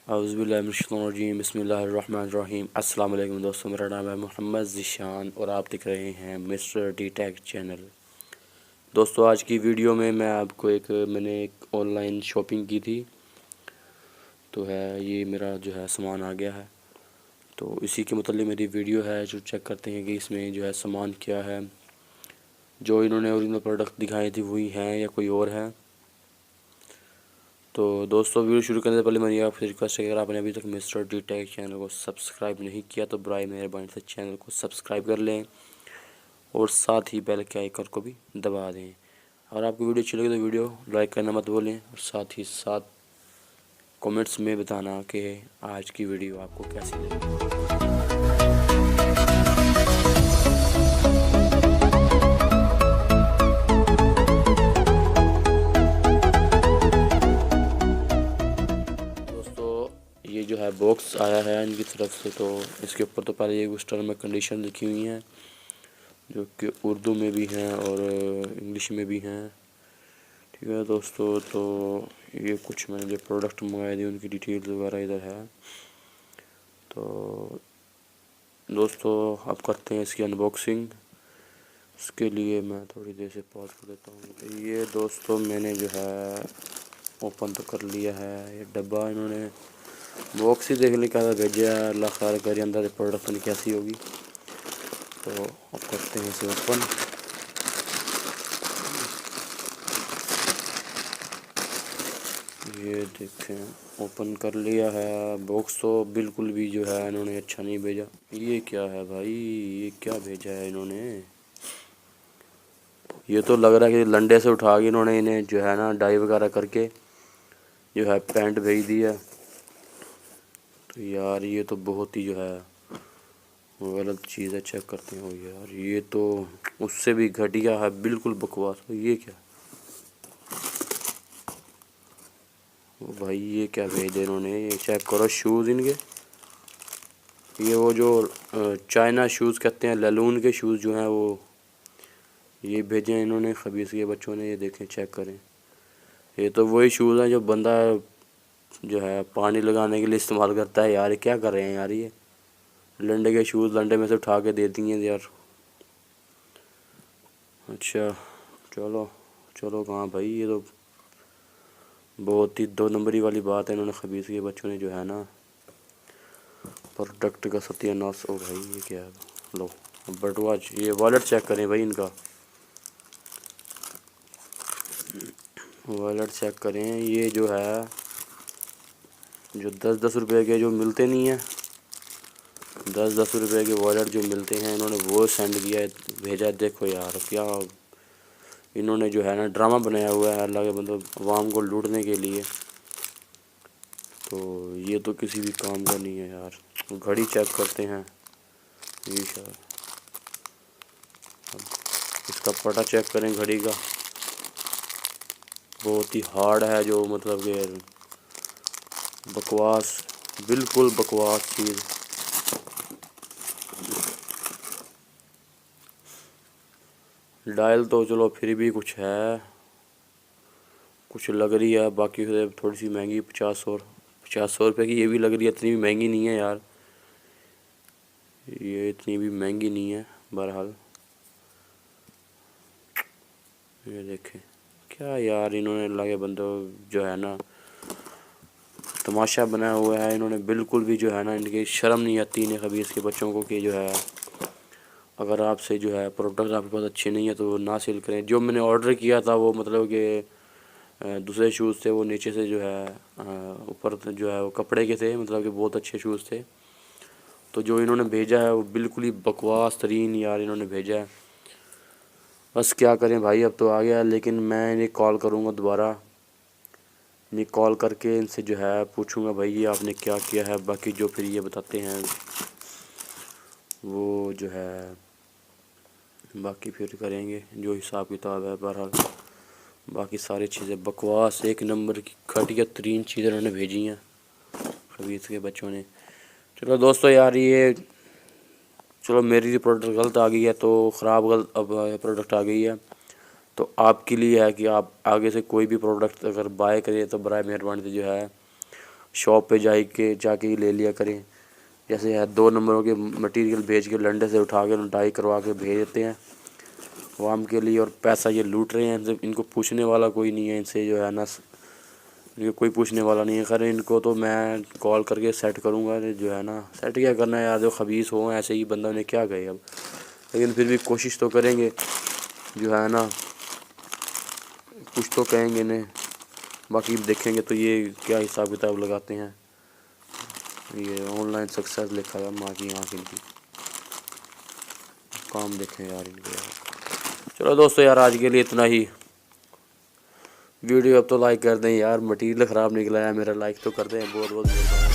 औज़ुबिल्लाहिमिनश्शैतानिर्रजीम बिस्मिल्लाहिर्रहमानिर्रहीम। अस्सलाम वालेकुम दोस्तों, मेरा नाम है मोहम्मद ज़ीशान और आप देख रहे हैं मिस्टर डी टेक चैनल। दोस्तों आज की वीडियो में मैं आपको मैंने एक ऑनलाइन शॉपिंग की थी, तो ये मेरा सामान आ गया है। तो इसी के मतलब मेरी वीडियो है, जो चेक करते हैं कि इसमें सामान क्या है। जो इन्होंने ओरिजिनल प्रोडक्ट दिखाई थी वही हैं या कोई और है। तो दोस्तों वीडियो शुरू करने से पहले मेरी आपसे रिक्वेस्ट है, अगर आपने अभी तक मिस्टर डी टेक चैनल को सब्सक्राइब नहीं किया तो बराए मेहरबानी से चैनल को सब्सक्राइब कर लें और साथ ही बेल के आइकन को भी दबा दें। अगर आपको वीडियो अच्छी लगे तो वीडियो लाइक करना मत भूलें और साथ ही साथ कमेंट्स में बताना कि आज की वीडियो आपको कैसी लगी। ये बॉक्स आया है इनकी तरफ से, तो इसके ऊपर तो पहले ये कुछ टर्म एंड कंडीशन लिखी हुई हैं जो कि उर्दू में भी हैं और इंग्लिश में भी हैं। ठीक है दोस्तों, तो ये कुछ मैंने जो प्रोडक्ट मंगाए थे उनकी डिटेल्स वगैरह इधर है। तो दोस्तों अब करते हैं इसकी अनबॉक्सिंग। इसके लिए मैं थोड़ी देर से पॉज कर देता हूँ। तो ये दोस्तों मैंने ओपन तो कर लिया है। ये डब्बा इन्होंने बॉक्स ही देखने का भेजा है, अल्लाह खैर करे अंदर प्रोडक्ट में कैसी होगी। तो अब करते हैं इसे ओपन। ये देखें ओपन कर लिया है। बॉक्स तो बिल्कुल भी इन्होंने अच्छा नहीं भेजा। ये क्या है भाई, ये क्या भेजा है इन्होंने। ये तो लग रहा है कि लंडे से उठा के इन्होंने इन्हें डाई वगैरह करके पैंट भेज दिया। तो यार ये तो बहुत ही गलत चीज़ है। चेक करते हैं। यार ये तो उससे भी घटिया है, बिल्कुल बकवास। ये क्या भाई, ये क्या भेजे इन्होंने। ये चेक करो शूज़ इनके, ये वो जो चाइना शूज़ कहते हैं, लैलून के शूज़ जो हैं वो ये भेजे हैं इन्होंने खबीस के बच्चों ने। ये देखें, चेक करें, ये तो वही शूज़ हैं जो बंदा पानी लगाने के लिए इस्तेमाल करता है। यार क्या कर रहे हैं यार, ये लंडे के शूज़ लंडे में से उठा के दे दिए यार। अच्छा चलो चलो कहाँ भाई, ये तो बहुत ही 2 नंबरी वाली बात है। इन्होंने खबीस के बच्चों ने प्रोडक्ट का सत्यानाश। ओ भाई ये क्या है, लो बटवाच। ये वॉलेट चेक करें भाई, इनका वॉलेट चेक करें। ये जो 10-10 रुपए के जो मिलते नहीं हैं, 10-10 रुपए के वॉलेट जो मिलते हैं, इन्होंने वो सेंड किया है, भेजा। देखो यार क्या इन्होंने ड्रामा बनाया हुआ है अल्लाह के मतलब अवाम को लूटने के लिए। तो ये तो किसी भी काम का नहीं है यार। घड़ी चेक करते हैं। ये शायद इसका पटा चेक करें घड़ी का, बहुत ही हार्ड है। जो मतलब कि बकवास, बिल्कुल बकवास चीज़। डायल तो चलो फिर भी कुछ है, कुछ लग रही है। बाकी से थोड़ी सी महंगी, 50-100 रुपये की ये भी लग रही है। इतनी भी महंगी नहीं है यार, ये इतनी भी महंगी नहीं है। बहरहाल ये देखें क्या यार, इन्होंने लगे बंदो तमाशा बनाया हुआ है। इन्होंने बिल्कुल भी इनकी शर्म नहीं आती इन्हें खबीस के बच्चों को कि अगर आपसे प्रोडक्ट आपके पास अच्छे नहीं है तो ना सेल करें। जो मैंने ऑर्डर किया था वो मतलब कि दूसरे शूज़ थे, वो नीचे से ऊपर वो कपड़े के थे, मतलब कि बहुत अच्छे शूज़ थे। तो जो इन्होंने भेजा है वो बिल्कुल ही बकवास तरीन यार इन्होंने भेजा है। बस क्या करें भाई, अब तो आ गया। लेकिन मैं इन्हें कॉल करूँगा दोबारा, इन्हें कॉल करके इनसे पूछूँगा भाई ये आपने क्या किया है। बाकी जो फिर ये बताते हैं वो बाकी फिर करेंगे जो हिसाब किताब है। बहरहाल बाकी सारी चीज़ें बकवास, एक नंबर की घटिया तरीन चीज़ें इन्होंने भेजी हैं खबीस के बच्चों ने। चलो दोस्तों यार, ये चलो मेरी प्रोडक्ट गलत आ गई है, तो ख़राब गलत अब प्रोडक्ट आ गई है। तो आपके लिए है कि आप आगे से कोई भी प्रोडक्ट अगर बाय करें तो बराए मेहरबानी से शॉप पे जाके ही ले लिया करें। जैसे है 2 नंबरों के मटेरियल भेज के लंडे से उठा के डाई करवा के भेज देते हैं वाम के लिए, और पैसा ये लूट रहे हैं। इनको पूछने वाला कोई नहीं है, इनसे जो है ना इनको कोई पूछने वाला नहीं है। खैर इनको तो मैं कॉल करके सेट करूँगा, जो है ना सेट क्या करना है यार, जो खबीस हो ऐसे ही बंदा ने क्या गए अब, लेकिन फिर भी कोशिश तो करेंगे, जो है ना कुछ तो कहेंगे इन्हें। बाकी देखेंगे तो ये क्या हिसाब किताब लगाते हैं। ये ऑनलाइन सक्सेस लिखा है माँ की आँख इनकी, काम देखें यार इनके यार। चलो दोस्तों यार आज के लिए इतना ही। वीडियो अब तो लाइक कर दें यार, मटेरियल ख़राब निकला है मेरा, लाइक तो कर दें, बहुत बहुत धन्यवाद।